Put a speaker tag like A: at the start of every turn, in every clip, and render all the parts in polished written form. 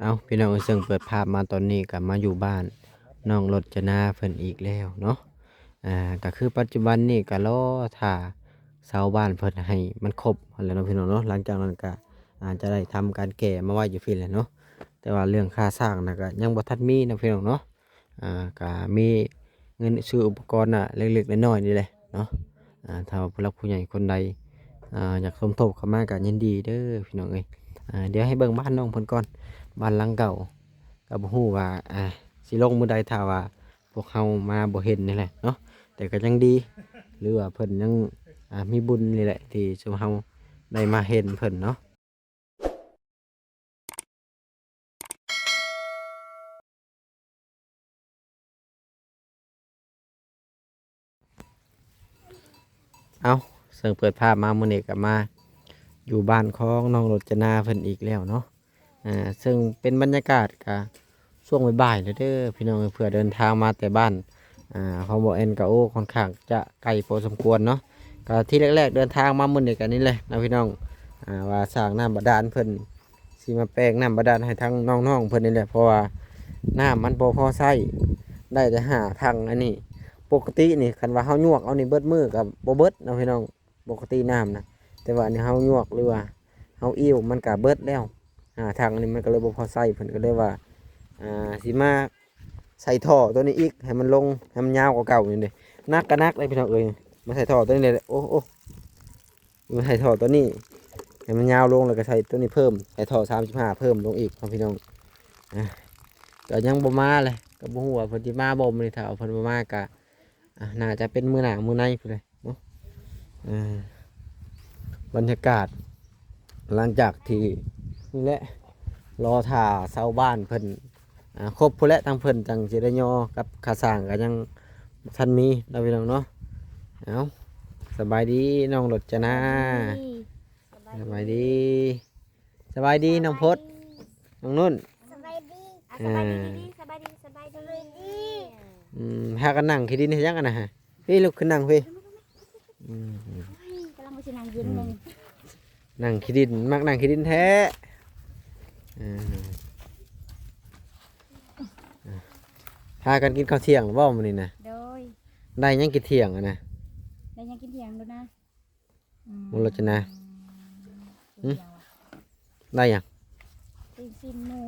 A: เอาพี่น้องซึ่งเปิดภาพมาตอนนี้กับมาอยู่บ้านน้องรจนาเพิ่นอีกแล้วเนาะก็คือปัจจุบันนี้ก็รอท่าชาวบ้านเพิ่นให้มันครบหั่นแหล้วเนาะพี่น้องเนาะหลังจากนั้นก็อาจจะได้ทำการแก้มาไว้อยู่พี่แหละเนาะแต่ว่าเรื่องค่าสร้างน่ะก็ยังบ่ทันมีนะพี่น้องเนาะก็มีเงินซื้ออุปกรณ์น่ะเล็กๆน้อยๆนี่แหละเนาะถ้าว่าผู้หลักผู้ใหญ่คนใดอยากสมทบเข้ามาก็ยินดีเด้อพี่น้องเอ้ยเดี๋ยวให้เบิ่งบ้านน้องเพิ่นก่อน บ้านหลังเก่าก็บ่ฮู้ว่าสิลงมื้อใดถ้าว่าพวกเฮามาบ่เห็นนี่แหละเนาะแต่ก็ยังดีหรือว่าเพิ่นยังมีบุญนี่แหละที่ซุมเฮาได้มาเห็นเพิ่นเนาะเอาเสิ่งเปิดภาพมามื้อนี้ก็มาอยู่บ้านของน้องรจนาเพิ่นอีกแล้วเนาะซึ่งเป็นบรรยากาศก็ช่วงบ่ายๆแล้วเด้อพี่น้องเผื่อเดินทางมาแต่บ้านของบ่แอนก็โอ้ค่อนข้างจะไกลพอสมควรเนาะ ก็ที่แรกๆเดินทางมามื้อนี้กันนี่เลยนะพี่น้องว่าสร้างน้ำบาดาลเพิ่นสิมาแปลงน้ำบาดาลให้ทั้งน้องๆเพิ่นนี่แหละเพราะว่าน้ำมันบ่พอใช้ได้แต่หาทางอันนี้ปกตินี่คันว่าเฮายวกเอานี่เบิดมือกับบ่เบิดนะพี่น้องปกติน้ำนะแต่ว่าอันนี้เฮายวกหรือว่าเฮาอิ่วมันก็เบิดแล้วหาทางอันนี้มันก็เลยบ่พอใช้เพิ่นก็เลยว่าสิมาใส่ท่อตัวนี้อีกให้มันลงให้มันยาวกว่าเก่านี่เด้นักก็นักเลยพี่น้องเอ้ย มาใส่ท่อตัวนี้เลยโอ้โอ้มาใส่ท่อตัวนี้ให้มันยาวลงแล้วก็ใส่ตัวนี้เพิ่มใส่ท่อ35เพิ่มลงอีกครับพี่น้องอ่ะก็ยังบ่มาเลยก็บ่ฮู้ว่าเพิ่นสิมาบ่มื้อนี้ถ้าเอาเพิ่นบ่มาก็น่าจะเป็นมื้อหน้ามื้อในพุ่นเลยเนาะอ่าบรรยากาศหลังจากที่นี่แหละรอท่าชาวบ้านเพิ่นครบพุ่นแล้วทางเพิ่นจังสิได้ย่อกับค่าสร้างก็ยังบ่ทันมีเนาะพี่น้องเนาะเอา สบายดีน้องรจนาสบายดีสบายดีน้องพดน้องนุ่น
B: สบายดี
A: อ่
B: สบายดี
A: า
B: ดีสบายดีสบายดี
A: หากันนั่งขี้ดินให้ยังกันนะฮะพี่ลุกขึ้นนั่งพี่อืม
B: กำลังไปชินางยืนมึง
A: นั่งขี้ดินมักนั่งขี้ดินแท้อ่าพากันกินข้าวเที่ยงหรือเปล่ามื้อนี้นะ
B: โดย
A: ได้ยังกินเที่ยงอะนะ
B: ได้ยังกินเที่ยงดูนะ
A: น้องรจนาได้ยัง
B: ซีนหมู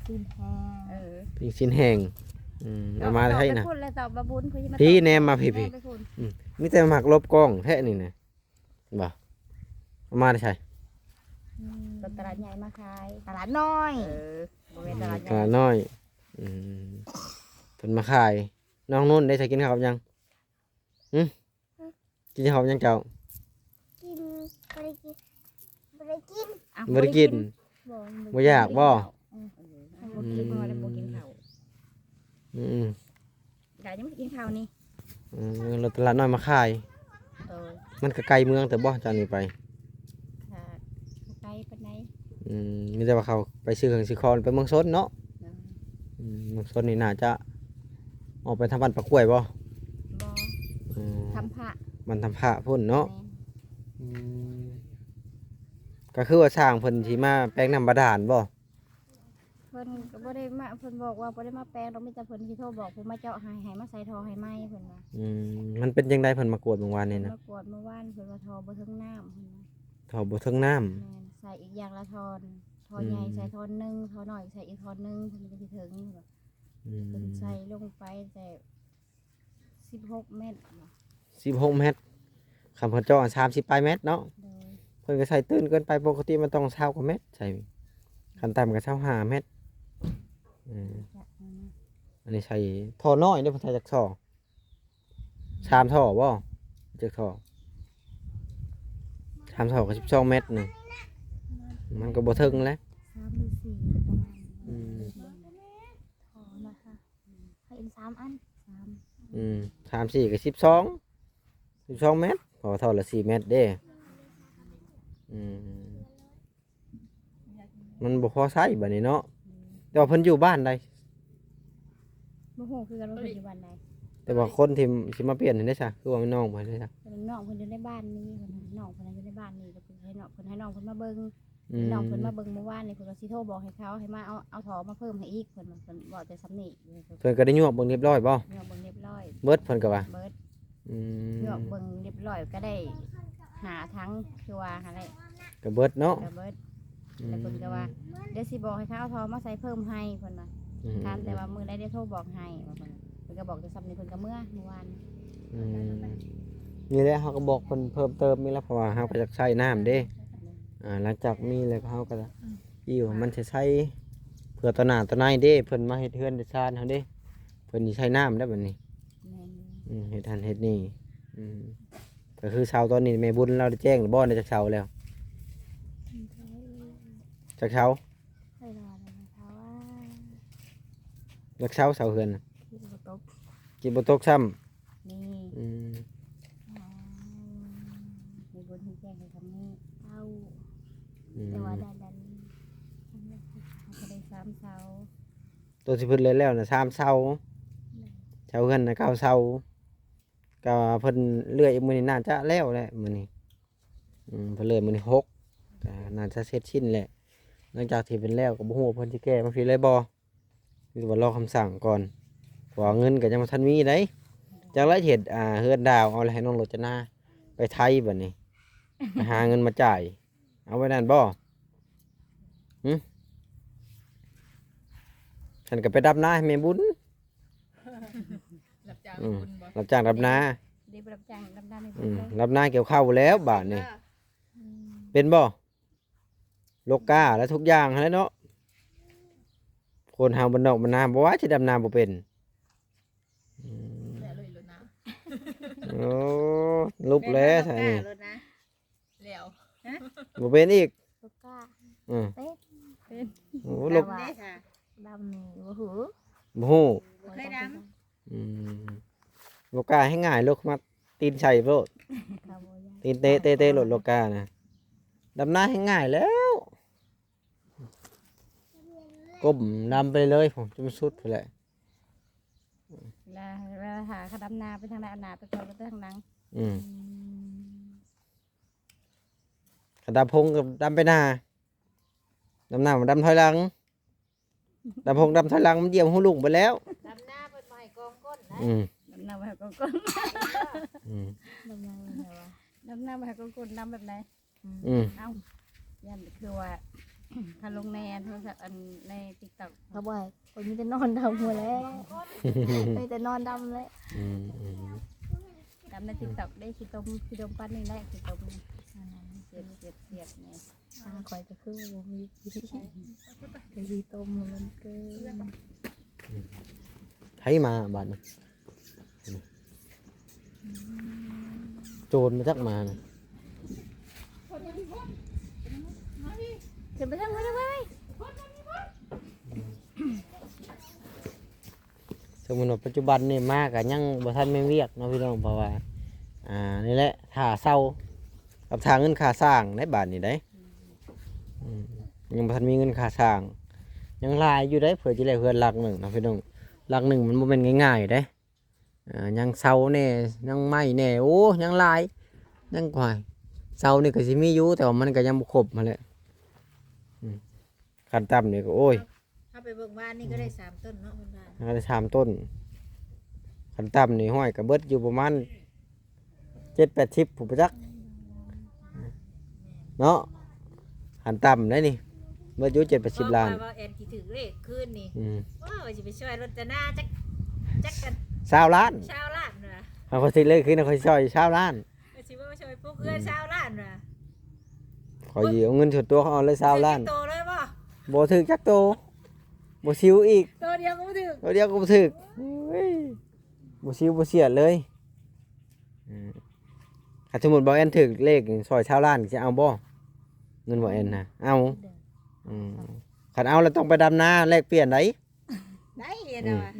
B: ซีนแห้ง
A: ปิ้งชิ้นแห้งเอามาให้นะ
B: พูดเลยตอบบะบุญคุยมา
A: พี่แนมมาพี่มีแต่หมักลบกล้องแท้นี่นะบ่เอามาได้ใช่
B: ตลาดใหญ่มาขายตลาดน้อยบริเวณตลาดใหญ่
A: น้อยอืมเพิ่นมาขายน้องนุ่นได้ใช้กินข้าวยังกินข้าวยังเจ้า
B: กินบริกินบริกิน
A: บ่ได้กินบ่อยากบ่
B: กินพอแล้วบ่กินข้าว
A: อืม
B: เดี๋ยวยังไม่กินข้าวนี่
A: รถตลาดน้อยมาขายมันก็ไกลเมืองแต่บ่จากนี้ไป
B: ไกลปานไหน
A: มีแต่ว่าเขาไปซื้อเครื่องซื้อของไปเมืองสนเนาะเมืองสนนี่น่าจะออกไปทำบ้านปะกล้วยบ่
B: บ่ทำผ้า
A: มันทำผ้าพุ่นเนาะก็คือว่าสร้างเพิ่นสิมาแปลงน้ำบาดาลบ่
B: เพิ่นก็บ่ได้มาเพิ่นบอกว่าบ่ได้มาแปลงดอกมีแต่เพิ่นสิโทรบอกเพิ่นมาเจาะให้มาใส่ท่อให้ไหมเพิ่นว่า
A: มันเป็นจังไดเพิ่นมากวดเมื่อวานนี่นะ
B: มากวดเมื่อวานเพิ่นว่าท่อบ่ถึงน้ำเพิ่นว่า
A: ท่อบ่ถึงน้ำ
B: แม่นใส่อีกอย่างละท่อนท่อใหญ่ใส่ท่อนนึงท่อน้อยใส่อีกท่อนนึงเพิ่นก็สิถึงเพิ่นใส่ลงไปแต่16 เมตร
A: 16 เมตรคำเพิ่นเจาะ30ปลายเมตรเนาะเพิ่นก็ใส่ตื้นเกินไปปกติมันต้อง20กว่าเมตรใช่คันต่ำก็25เมตรอันนี้ใส่ท่อน้อยเด้อเพิ่นใส่จักท่อ3ท่อบ่จักท่อ3ท่อก็12เมตรนึงมันก็บ่ถึงแล้ว
B: 3หรือ4ประมาณท่อนะคะให้อีก3อัน
A: 3 4ก็12เมตรพอท่อละ4เมตรเด้มันบ่พอใช้บัดนี้เนาะแต่ว่าเพิ่นอยู่บ้านใด
B: บ่ฮู้คือกันว่าเพิ่นอยู่บ้านใด
A: แต่ว่าคนที่สิมาเปลี่ยนนี่ได้ซะคือว่าน้องเพิ่นได้ซะ
B: น้องเพิ่นอยู่ในบ้านนี้เพิ่นน้องเพิ่นอยู่ในบ้านนี้ก็เพิ่นให้น้องเพิ่นมาเบิ่ง น้องเพิ่นมาเบิ่งเมื่อวานนี่เพิ่นก็สิโทรบอกให้เขาให้มาเอาถอมาเพิ่มให้อีกเพิ่นบอกแต่ซ้ำนี่
A: เพิ่นก็ได้ยวกเบิ่งเรียบร้อยบ่
B: เงาเบิ่งเรียบร้อย
A: เบิดเพิ่นก็ว่า
B: เบิด
A: อืม
B: เงาเบิ่งเรียบร้อยก็ได้หาทั้งคือว่าหาได้
A: ก็เบิดเนาะ
B: ก็เบิดแล้วเพิ่นก็ว่าเดี๋ยวสิบอกให้เขาเอาถอมาใส่เพิ่มให้เพิ่นว่าถามแต่ว่ามื้อใดได้โทรบอกให้ว่าเพิ่นก็บอกแต่ซ้ำนี่เพิ่นก็เมื่อวาน
A: อืมนี่แหละเฮาก็บอกเพิ่นเพิ่มเติมนี่แหละเพราะว่าเฮาก็อยากใช้น้ำเด้หลังจากมีแล้วก็เฮาก็อิ่วมันสิใช้เพื่อตัวหน้าตัวในเด้เพิ่นมาเฮ็ดเฮือนเฮ็ดซ่านเฮาเด้เพิ่นสิใช้น้ำได้บัดนี้
B: แม่น
A: เฮ็ดหันเฮ็ดนี่ก็คือเช้าตอนนี้แม่บุญเราได้แจ้งหรือบ่ได้จากเช้าแล้วจากเช้า
B: ใช่รอแล้วนะคะว่า
A: จากเช้าเช้าเฮือนน่ะ
B: ที่บ่ตก
A: กินบ่ตกซ้ำ
B: นี่
A: อืม
B: มีบุญที่แจ้งให้ทำนี้เอา
A: อืม
B: แต่ว่าดันเขาก็ได้3เสา
A: ตัวสิเพิ่นเลยแล้วน่ะ3เช้าเช้าเฮือนน่ะ9เช้าก็เพิ่นเลื่อยมื้อนี้น่าจะแล้วแหละมื้อนี้เพิ่นเลื่อยมื้อนี้6ก็น่าจะเสร็จสิ้นแหละหลังจากที่เป็นแล้วก็บ่ฮู้ว่าเพิ่นสิแก้มาพี่เลยบ่หรือว่ารอคำสั่งก่อนเพราะว่าเงินก็ยังบ่ทันมีเด้จากละเฮ็ดเฮือนดาวเอาแล้วให้น้องรจนาไปไทยบัดนี้ ไปหาเงินมาจ่ายเอาไว้นั่นบ่ฉันก็ไปดับนาให้แม่บุญ
C: รับจ้าง
A: อืม
C: คุณบ่
A: รับจ้างดับนา
B: ได้รับจ้างรับได้ไม่
A: อื
B: เป็น
A: ม
B: เลย
A: รับนาเกี่ยวข้าวแล้วบาทนี่เป็นบ่โลกาและทุกอย่างแล้วเนาะคนเฮาบ้านนอกบ้านนาบ่ว่าสิดำนาบ่เป็นอืม
C: แล้วเลยแล้วนะ
A: โอ้ลุกแล้วท่านี่
B: รถนะ
C: แล้ว
A: บ่เป็นอีก
B: ลูกก้า
A: อืม
B: เป็น
A: โอ้ลุก
B: ได้ค่ะดำนี่บ่หู
A: บ่ฮู้
B: เคยด
A: อืมโลกาให้ง่ายลูกมาตีนใส่โลด
B: ำเขาบ่ยาก
A: ตีนเตะเตะเตะโลดโลกานะดำนาให้ง่ายแล้วก้มดำไปเลยผมจะมาสุดไปเลย
B: เวลาหาเขาดำนาไปทางใดเอาหนาไปทางไปทางหลัง
A: กระดาพงกับดำไปหน้าดำหน้ามันดำถอยหลังดำพงดำถอยหลังมันเหยียบหูลุงไปแล้ว
C: ดำหน้าเพิ่นมาให้กองก้นนะ
A: อืม
B: ดำนาไปหาก้น
A: อืม
B: ดำนาไปไหนวะดำนาไปหาก้นดำแบบไหน
A: อืม
B: เอ้ายันคือว่า ถ้าลงในโทรศัพท์ใน TikTok เขาบอกคนมีแต่นอนดำหัวแล้วมีแต่นอนดำเลย
A: อืมอืม
B: ดำใน TikTok ได้ขี้ต้มปั้นนี่ได้ขี้ต้มนี่เสียบนี่คอยจะคือว่ามีขี้ต้มมันเกิน
A: ให้มาบาดนี้โจรมาจักมานะ
B: เดี๋ยวไปทางไว้ได้ไหม
A: สมมุติว่าปัจจุบันนี่มากอะยังบ่ทันไม่เวียกเนาะพี่น้องเพราะว่านี่แหละค่าเช่ากับทางเงินค่าสร้างในบ้านนี่ได้ยังบ่ทันมีเงินค่าสร้างยังหลายอยู่ได้เผื่อจะได้เพื่อนหลักหนึ่งเนาะพี่น้องหลักหนึ่งมันบ่แม่นง่ายๆได้ยังเสาแน่ยังไม้แน่โอ้ยังหลายยังกว่าเสานี่ก็สิมีอยู่แต่ว่ามันก็ยังบ่ครบมาแหละขั้นต่ำนี่ก็โอ้ย
C: ถ้าไปเบิ่งบ้านนี่ก็ได้3ต้นเนาะเพิ่นว่า
A: น่าจะสามต้นขั้นต่ำนี่ห้อยกับเบิดอยู่ประมาณ7-80ผู้ประจักษ์เนาะขั้นต่ำได้นี่เบิดอยู่7-80 ล้าน
C: ว่าแอนที่ถึงเลขคืนนี่
A: อืม
C: ว่าสิไปช่วยรถนาจักกัน
A: 20 ล้าน
C: ชาวล้านน่ะ
A: เอาคนสิเลยคือเขาซอย20 ล้าน
C: ว่าสิว่าช่วยพวกเพื่อนชาวล้านน่ะ
A: ขอยืมเงินส่วนตัวเขาเอาเลย20 ล้าน
C: โตเลยบ่
A: บ่ถึกจักโตบ่ซิวอีก
C: ตัวเดียวก็บ่ถึง
A: ตัวเดียวก็บ่ถึกเฮ้ยบ่ซิวบ่เสียดเลยถ้าสมมุติบ่แอนถึกเลขซอย20 ล้านสิเอาบ่เงินบ่แอนน่ะเอาคันเอาแล้วต้องไปดำนาแลกเปลี่ยนได้
C: ได้เห็นแล้วว่ะ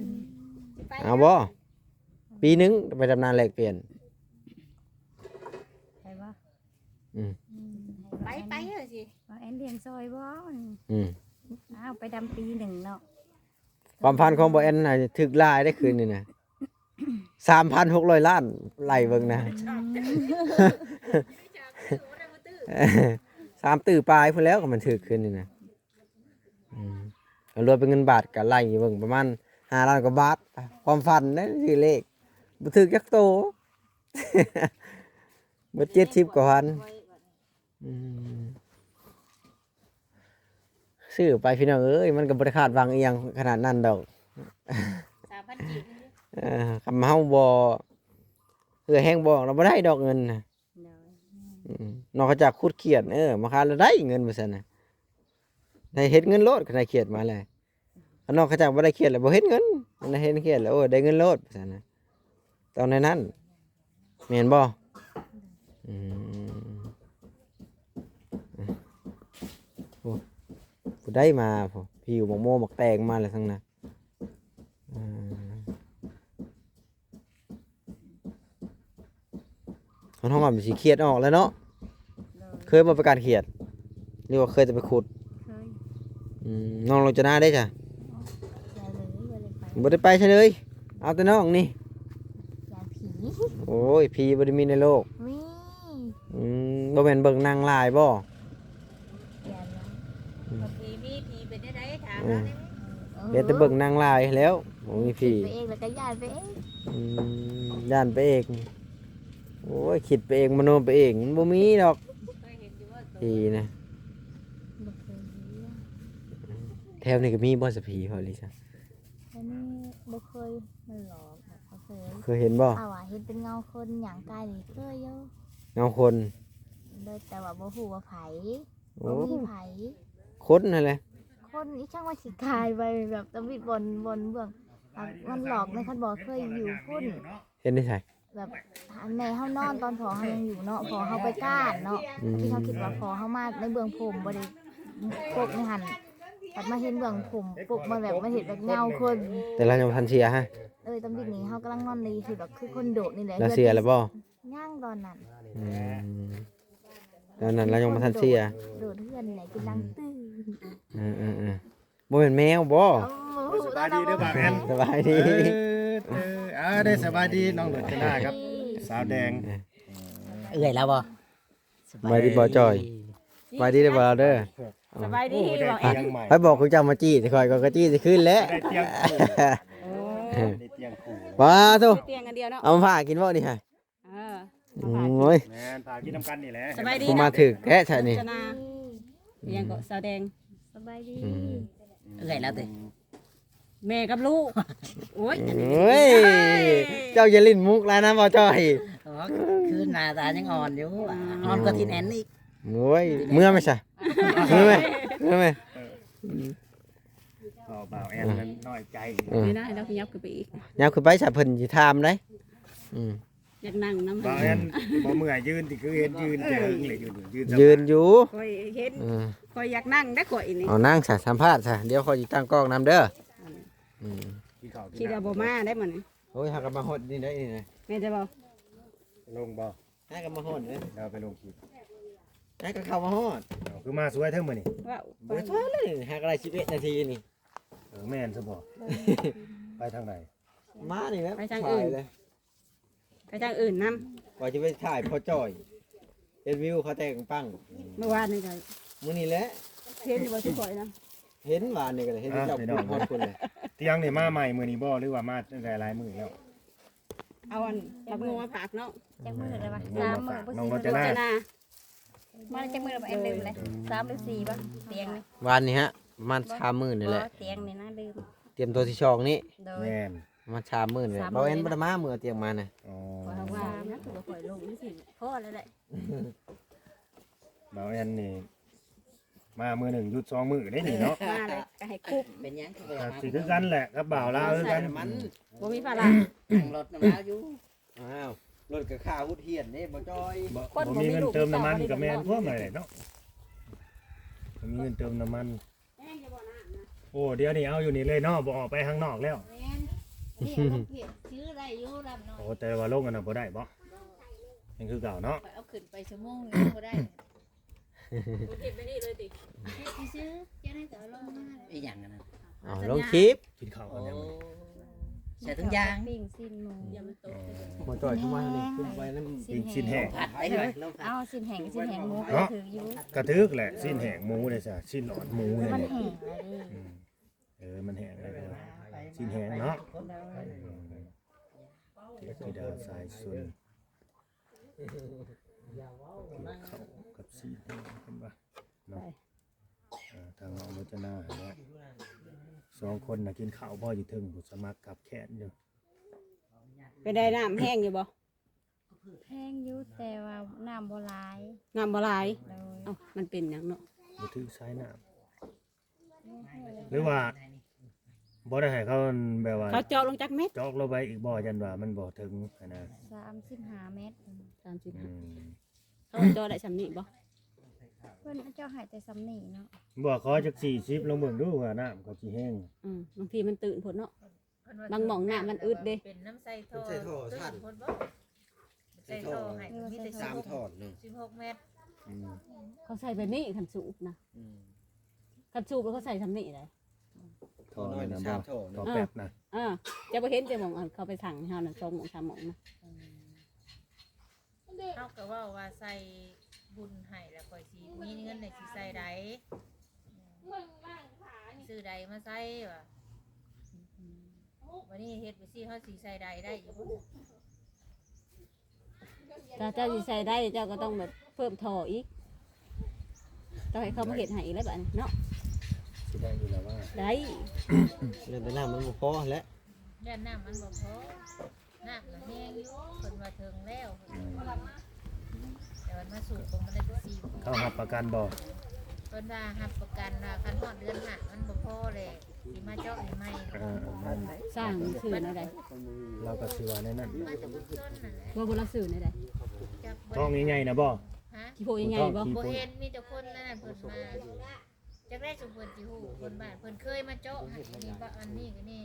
C: สิไป
A: เอาบ่ปีหนึงไปดำนาแลกเปลี่ยน
B: ใช่ปะ
C: ไปเถอะสิ
B: ว่าแอนเลี้ยงซอยบ่
A: อืม
B: อ้าวไปดำปีหนึ่งเนาะ
A: ความพันของบ่แอนน่ะถึกหลายได้คืนนี่นะ 3,600 ล้านไล่เบิ่งนะ 3ตื้อปลายพุ่นแล้วก็มันถึกขึ้นนี่นะรวมเป็นเงินบาทก็ไล่เบิ่งประมาณ5ล้านกว่าบาทความฝันนั่นคือเลขบ่ถึกจักโต เบิด70กว่าพันซื้อไปพี่น้องเอ้ยมันก็บ่ได้คาดหวังอีหยังขนาดนั้นดอก
C: 3,000กีบ
A: คำเฮาบ่เอื้อแห้งบ่เราบ่ได้ดอกเงินน่ะ
B: โดย
A: นอกจากขุดเขียดมาคาแล้วได้เงินว่าซั่นน่ะได้เฮ็ดเงินโลดก็ได้เขียดมาแล้วนอกจากบ่ได้เขียดแล้วบ่เฮ็ดเงินมันได้เฮ็ดเขียดแล้วโอ้ได้เงินโลดว่าซั่นน่ะตอนในนั้นแม่นบ่โอ้ผู้ได้มาพอพี่อยู่หมกโมหมกแตงมาแล้วทั้งนั้นมันห้องมันสิเครียดออกแล้วเนาะ
B: โดย
A: เคยมาประกาศเขียดหรือว่าเคยจะไปขุด
B: เคย
A: น้องโรจนาได้จ้ะ
B: ยายเลยไป
A: บ่ได้ไปใช่เลยเอาแต่น้องนี่
B: ยายผี
A: โอ้ยผีบ่ได้มีในโลก
B: มี
A: บ่แม่นเบิ่งนางลายบ่
B: ยายละ
C: ผีมีผีเป็นได้ถามเราได้ไหม
A: เฮ็ดแต่เบิ่งนางลายแล้วบ่มีผี
B: ไปเองแล้วก็ยายไปเอง
A: ย่านไปเองโอ้ยคิดไปเองมโนไปเองมันบ่มีดอก
C: เคยเห็นอยู่ว่า
A: ผีนะ
B: บ่เคยเห็น
A: แถวนี้ก็มีบ่สะผีพอลิซ่ะ
B: อันนี้บ่เคยมันหลอกแบบเขาเคย
A: เคยเห็นบ่
B: เอาว่าเห็นเป็นเงาคนหยังกายนี่เคยอยู่
A: เงาคน
B: โดยแต่ว่าบ่ฮู้ว่าไผ
A: โอ้
B: บ่มีไผ
A: คนนั่นแหละ
B: คนอีช่างว่าสิกายไปแบบตะวิดบนเบื้องอ่ะมันหลอกในคันบ่เคยอยู่พุ่น
A: เห็นได้ไส
B: แบบแม่เฮานอนตอนพอเฮายังอยู่เนาะพอเฮาไปก้านเนาะที่เขาคิดว่าพอเฮามาในเบื้องผมบ่ได้ปกในหันปัดมาเห็นเบื้องผมปกมาแบบมาเห็นแบบเงาคน
A: แต่เรายังบ่ทันเสียฮะ
B: ตำบิดนี้เฮากำลังนอนในที่แบบคือคนโดดนี่แหละ
A: เราเสียแล้วบ่
B: ย่างตอนนั้น
A: ตอนนั้นเรายังบ่ทันเสีย
B: โดดเฮือนไหนกินดังตื้อ
A: บ่เป็นแมวบ่
D: สบายดีเด้อบ่าวแอน
A: สบายดี
D: ได้สบายดีน้องรจนาครับ สาวแดง
E: เอื่อยแล้วบ่
A: สบายดีบ่จอยสบายดีเด้อบ่เด้อ
C: สบายดี
D: ได้
C: บอก
D: เตียงใหม่
A: ไปบอกคุณเจ้ามาจี้สิคอยก็จี้สิขึ้นแล้ว
D: ได้เตียงคู่ได้เตียงคู่
A: ว้าทุ
C: เตียงกันเดียวเนาะ
A: เอามาผ่ากินบ่นี่ฮะ
C: เออ
A: โอ้ย
D: แม่นพากินน้ำกันนี่แหละ
C: สบายดี
A: กูมาถึกแค่ชะนี่
C: จนาเตียงก็สาวแดง
B: สบายดี
E: เอื่อยแล้วติ
C: แม่กับลูกโอ้ย
A: เฮ้ยเจ้าอย่าลิ้นมุกแล้วนะบ่จอย
E: อ๋อคือหน้าตายังอ่อนอยู่อ่อนกว่าที่แอนอีก
A: โอ้ยเมื่อไหม่ใช่เมื่อไหมเมื่อไหม
D: บ่าวแอนนั้นน้อยใจ
C: ไม่ได้แล้วขยับขึ้นไปอีก
A: ยามคือไปสะเพิ่นสิถามได้
C: อยากนั่งน้ำ
D: บ่าวแอนบ่เมื่อยยืนที่คือเห็นยืนเจิงเลยยืน
A: ยืนอยู่
C: คอยเห็น
A: อืม
C: คอยอยากนั่งได้ข่อยนี่
A: เอานั่งซะสัมภาษณ์ซะเดี๋ยวขอยสิตั้งกล้องนำเด้ออืม
D: ที่เขา
C: คิดว่าบ่มาได้มื้อนี้
A: โอ้ยหากันมาฮอดนี่ได้นี่นะ
C: แม่จะบอก
D: ลงบ่
A: หากันมาฮอดเด้อ
D: เราไปลงคลิป
A: หากันเข้ามาฮอด
D: คือมาสวยเท่ามื้อนี่
C: ว่า
A: บ่ได้ท้อเลยหากันได้11นาทีนี่
D: แม่นซะบ่ไปทางไหน
A: มานี่แหล้วเลย
C: ไปทางอื่นนํ
A: กว่าจะไปถ่ายพอจ่อยเห็นวิวเขาแต่งปัง
C: เมื่อวานนี่ก็
A: มื้อนี้แหละ
C: เห็นอยู่บ่สิข่อยนะ
A: เห็นหวานนี่ก็เลยเห็นเจ้าพูดฮอดคนเลย
D: เตียงนี่มาใหม่มื้อนี้บ่หรือว่ามาหลายๆมื้อแล้ว
C: เอาอันบักงูมาฝากเนาะ
B: จังมือเลยวะ
D: น้องมาฝากน้องรจนา
C: จนา
B: มาจังมือแบบเอ็นลืมเลย3หรือ4ป่ะเตียงนี่
A: วานนี้ฮะประมันชามมื้อนี่แหละ
B: เตียงนี่นะลืม
A: เตรียมตัวที่ช่องนี้
B: โดย
D: แม่น
A: มาชามมื้อนี่แหละ
B: ชามมื้
A: เบา
B: อ
A: เอ็นบ่ได้มามื้อเตรียมมาน่ะ
D: อ๋อ
C: ว่านะคือข่อยลงนี่สิ
B: พ่อเลยแหละ
D: บ่าวแอนนี่มามื้อหนึ่งหยุด2มื้อได้นี่เนาะ
C: มาเลยก็ให้คุบ
E: เป็นหยังคือ
D: ก็สิคือกันแหละกับบ่าวลาวคือกัน
C: บ่มีภาระ
E: นั่งรถน้ำลาวอยู่
A: อ้าวรถกับข้าวหุดเฮียนนี่บ่จอย
D: บ่มีเงินเติมน้ำมันก็แม่นพวกเลยเนาะบ่มีเงินเติมน้ำมัน โอ้เดี๋ยวนี้เอาอยู่นี่เลยเนาะบ่ออกไปข้างนอกแล้ว
C: นี่เอาเพียชื่ออะไรอยู่รับหน่อย
D: โอ้แต่ว่าลงกันน่ะบ่ได้บ่ยังคือเก่าเนาะ
C: เอาขึ้นไปชั่วโมงนึงบ่ได้เก็บไปนี่เลยติซื้อจะได้ก็เอาลงมา
E: อีหยังกันนะ
A: อ๋อลงคลิป
D: กินข้าวกันยัง
A: ส
E: ใส่ถุงยาง
B: ปิ้งสิ้นหมู
C: อย่ามันตก
A: หมอจ่อยขึ้นมานี่ขึ้นไปนั่น
D: สิ้นแห้ง
E: ผัดได้เลยลงผั
B: เอา
E: ด
B: สิ้นแห้งสิ้นแห้งหมูก็
D: เนาะ
B: ถืออยู่
D: กระทึกแหละสิ้นแห้งหมูเลยจ้ะสิ้นหลอดหมูเลย
B: มัน
D: เนี่ย
B: แห้งแล้วดิ
D: มันแห้งแล้วสิ้นแห้งเนาะเดี๋ยวที่ดาวสายสุนเข้ากับสิ้นแห้งเป็นปะเนาะทางน้องรจนาเนี่ย2 คนน่ะกินข้าวพ่ออยู่ถึงบุษมักกับแขนอยู่
F: ไปได้น้ำแห้งอยู่บ่
B: แห้งอยู่แต่ว่าน้ำบ่หลาย
F: น้ำบ่หลาย
B: เลย
F: เอ้ามันเป็นหยังเนาะ
D: บ่ถือสายน้ำหรือว่าบ่ได้ให้เขาแบบว่า
F: เขาเจาะลงจากเม็ด
D: จอกลงไปอีกบ่ยันว่ามันบ่ถึงอะนะ
B: 35 เมตร
F: 30
D: อืม
F: เขาเจาะได้สำนี้บ่
B: เพิ่นเจ้าหายแต่ซ้ำนี่เนาะ
D: บ่ขอจัก40ลงเบิ่งดูว่าน้ำเขาสิแห้ง
F: บางทีมันตื่นผลเนาะ บางหม่องน้ำมันอึดเด้
C: เป็นน้ำใส่ท่อท่านคนบ่ใส่ท่อให้มีแต่3ท่อ16 เมตร
D: อืม
F: เขาใส่แบบนี้คันสูบนะคันสูบแล้วเขาใส่สำนี้เลย
D: ท่อนี่นะบ่ท่อแป๊บนะ
F: จะไปเห็นแต่หม่องอันเขาไปสั่งให้เฮาน่ะ2หม่อง3หม่องนะ
C: เฮาก็เว้าว่าใส่บุญให้แล้วค่อยสิมีเงินได้สิใส่ใดซื้อใดมาใส่ว่ะวันนี้เฮ็ดไปสิเฮาสิใส่ใดได้อยู่บ่
F: ถ้าเจ้าสิใส่ได้เจ้าก็ต้องแบบเพิ่มท่ออีกต้องให้เขามาเฮ็ดให้อีกแล้วบัดนี้เนาะ
D: สิได้อยู่แล้วว่า
F: ได้
A: เรื่องแต่น้ำมันบ่พอแล้ว
C: แล่นน้ำมันบ่พอน้ำมันแห้งอยู่เพิ่นว่าถึงแล้วเพิ่นว่าแต่มันมาสูบบ่มันได้4ปี
D: เขารับประกันบ่
C: เพิ่นว่ารับประกันว่าคันฮอดเดือน5มันบ่พอเลยสิมาเจาะให้ใหม่
D: นั่น
F: สร้างสื่อในใด
D: เราก็สิว่าในนั้น
C: มาจากบุญชนนั่นแหละ
F: ว่าบ่รับสื่อในใด
C: จาก
D: ท้องใหญ่ๆนะบ่
C: ฮะ
F: ขี้โพยังไงบ่
C: บ่เห็นมีแต่คนนั่นน่ะเพิ่นมาจากได้สุเพิ่นสิฮู้เพิ่นบ้านเพิ่นเคยมาเจาะให้นี่บ่อันนี้ก็นี่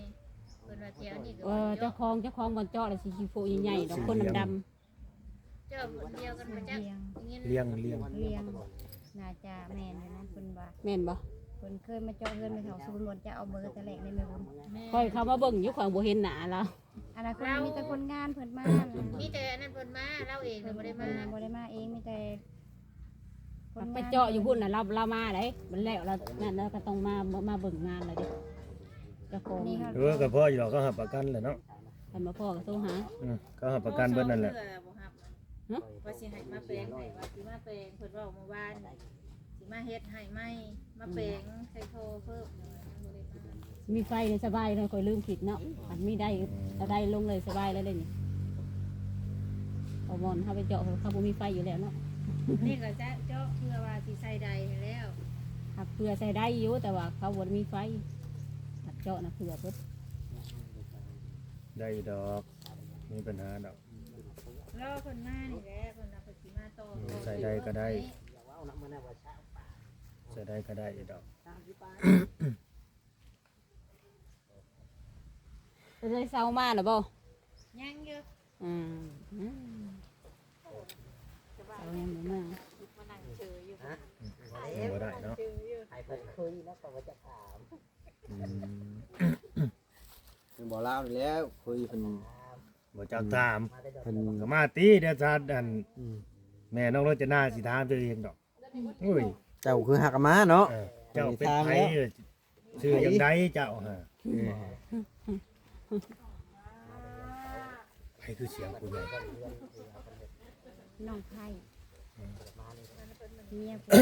C: เพิ่นว่าแถวนี้ก็ว่า
F: เจ้า
C: เจาะ
F: เจ้าของบ่อนเจาะแล้วสิขี้โพใหญ่ๆดอกคนดำ
C: เจาะคนเดียวกันมาจาก
D: เลี้ยง
B: เลี้ยงน่าจะแม่นอยู่นะเพิ่นว่า
F: ๆแม่นบ่
B: เพิ่นเคยมาเจาะเฮือนไปเขาศูนย์บ่จะเอาเบอร์แต่แรกในแม่บุญ
F: คอยเขามาเบิ่งอยู่ข่อยบ่เห็นหน้าเรา
B: อนาคตมีแต่คนงานเพิ่นมา
C: มีแต่อันนั้นเพิ่นมาเราเองน่ะบ่ได้มา
B: บ่ได้มาเองมีแต่คน
F: ไป
B: งาน
F: เจาะอยู่พุ่นน่ะเรามาได้มันแล้วเรานั่นเราก็ต้องมาเบิ่งงานเลยดิเจ้าของ
B: นี่ค่ะ
D: ก็พ่ออยู่หรอกเขาหับประกันแหละเนาะ
F: คันมาพ่อก็โทรหา
D: เขาหับประกันเบิดนั่นแหละ
C: บ่ฮับว่าสิให้มาแปลงให้ว่าสิมาแปลงเพิ่นเว้าเมื่อวานสิมาเฮ็ดให้ใหม่มาแปลงใส่โทรเพิ่มบ่ได้มา
F: มีไฟเลยสบายเลยคอยลืมคิดเนาะอันมีได้เอาได้ลงเลยสบายแล้วเลยนี่เอาบอลเข้าไปเจาะเขาบ่มีไฟอยู่แล้วเนาะ
C: นี่ก็จะเจาะเพื่อว่าสิใส่ใดให้แล้ว
F: หักเพื่อใส่ได้อยู่แต่ว่าเขาบ่มีไฟหักเจาะนะเพื่อเพิ่น
D: ได้ดอกมีปัญหาดอก
C: รอเพิ่นมานี่แหละเพิ่นเอาไปสิมาต่อ
D: ใส่ได้ก็ได้ใส่ได้ก็ได้ดอก
F: จะได้เศร้ามาหรือบ่
C: ยังอยู่
F: อืมเศร้ายังบ่มา
C: มานั่งเฉยอยู่
D: บ่ได้เนาะ
E: ให้เพิ่นคุยแล้วก็ว่าจะถาม
A: มันบ่เล่าแล้วคุยเพิ่น
D: บ่จักถาม
A: เพิ่น
D: ก็มาตีเดี๋ยวซาอันแม่น้องรจนาสิถามตัวเองดอกอุ้ย
A: เจ้าคือหักมาเนาะ
D: เจ้าเป็นไผชื่อจังไดเจ้าฮะไผคือเสียงผู้ใหญ่
B: น้องไผ่เมียผู้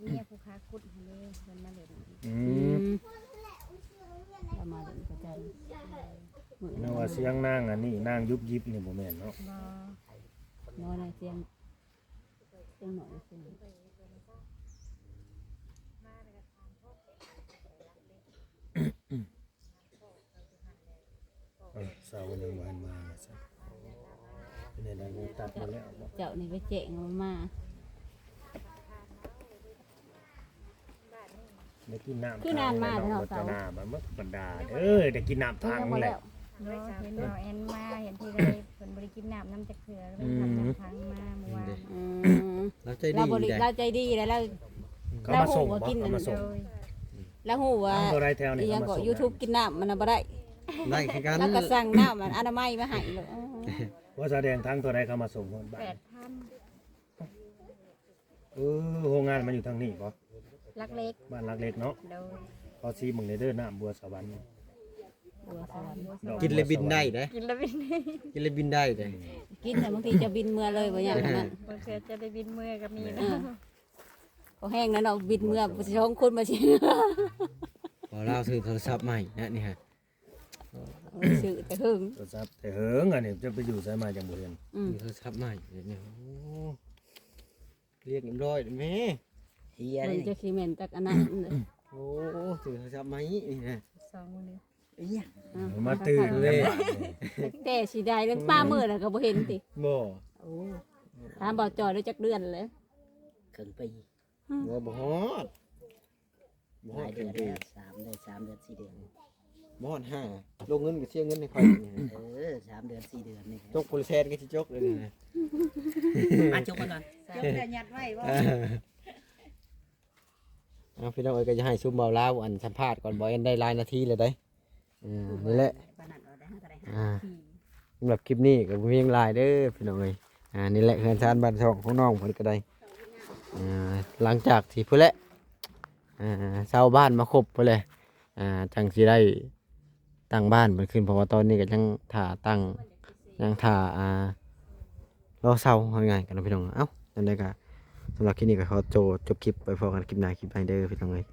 B: เมียผู้ค้ากุดหั่นเด้เพิ่นมาเล่น
F: เรามาเดินประจำมื้อ
D: นึกว่าเสียงนางอันนี้นางยุบยิบนี่บ่แม่นเนาะ
B: บ่
F: น้อยนะเสียงหน่อยเสียง
D: เสายังบ่ทันมาซะเป็นได้ได้ตัดมาแล้วบ่
F: เจ้านี่ไปเจ๊งเอามา
D: ได้กินน้ำ
F: คือนานมาก
D: เนาะ
F: เนาะ
D: ร
F: เสา
D: จนามันบ่บรรดาได้กินน้ำทาง
F: บ่
D: แห
F: แล้
D: ละ
F: ว
B: บ่เห็นเราแอนมาเห็นที่ใดเพิ่นบ่ได้กินน้ำจักเทื่อแล้วเพิ่นทำน้ำพังมาเมื่อวาน
A: เราใจ
F: เรา
A: ดี
F: บริ
A: ได้
F: เราใจดีแล้วเรา
D: เขามาส่งบ่
F: เราหูว่ากิน
D: เขามาส่ง
B: โดย
F: แล้วหูว่า
D: ทางตัวไรแถวนี่
F: อีหยัง
D: เขามา
F: ก็
D: ส่ง
F: YouTube กินน้ำมันน่ะบ่ได้
A: ได้คือกัน
F: แล้วก็สั่งน้ำมันอนามัยมาให้เลย
D: ว่าแสดงทางตัวใดเข้ามาส่งคนบ้าน โรงงานมันอยู่ทางนี้บ่
B: ลักเล็ก
D: บ้านลักเล็กเนาะ
B: โดย
D: พอซีมึงในเด้อน้ำบัวสวรรค์
F: บัวสวรรค์
D: ดอ
A: กินเลยบินได้เด้
B: กินแล้วบิน
A: กินเลยบินได้เด้
F: กินแต่บางทีจะบินเมื่อเลยบ่อย่างนั้น
B: บางเทื่อจะได้บินเมื่อกับมี
F: เออก็แห้งแล้วเนาะบินเมื่อช่องคนมาสิ
A: พอเราซื้อโทรศัพท์ใหม่นะนี่ฮะ
F: สื่อแต่หึง
D: โทรศัพท์แต่เหิงอันนี้จะไปอยู่ไสมาจังบ่เห็น
A: มีโทรศัพท์ใหม่เดี๋ยวนี้โอ้เรียกเรียบร้อยแม่
E: เฮีย
F: มัน
E: นี่
F: จะซีเมนต์ตักอันนั้น
A: โอ้ซื้อโทรศัพท์ใหม่นี่ฮะ
B: 2มื้อนี้
E: เฮีย
D: มาตื่นกันบ้านนี่
F: แต่สิได้เรื่องป้ามือน่ะก็บ่เห็นติ
A: บ่
F: โอ้ถามบ่จอยได้จักเดือนเลย
E: ครึ่งปี
A: บ่ฮอดบ่
E: ห
A: ฮอ
E: ลา
A: ด
E: ยเดื
A: เดื
E: อ
A: อน น
E: แล้ว3 เดือน 3 เดือน 4 เดือน
A: บ่ฮอดห้าลงเงินก็เสียเงินให้ค่อยนี่ฮะ
E: 3 เดือน 4 เดือนนี่
A: จกโปรเซสก็สิจกเลยนี่นะ
E: มาจบกันก่อน
C: จบแต่ยัดไว้บ่
A: เอาพี่น้องเอ้ยก็จะให้ซุมเบาลาวอันสัมภาษณ์ก่อนบ่เอ็นได้หลายนาทีเลยได้นี่แหละสำหรับคลิปนี้ก็บ่มีหยังหลายเด้อพี่น้องเอ้ยนี่แหละเฮือนชานบ้านช่องของน้องเพิ่นก็ได้หลังจากที่เพิ่นแหละชาวบ้านมาครบพุ่นแหละจังสิได้ตั้งบ้านเพิ่นขึ้นเพราะว่าตอนนี้ก็ยังท่าตั้งยังท่ารอเซาเอาง่ายๆกันเนาะพี่น้องเอ้าจังได๋ก็สำหรับคลิปนี้ก็ขอจบคลิปไปพอกันคลิปหน้าคลิปใหม่เด้อพี่น้องเอ้ย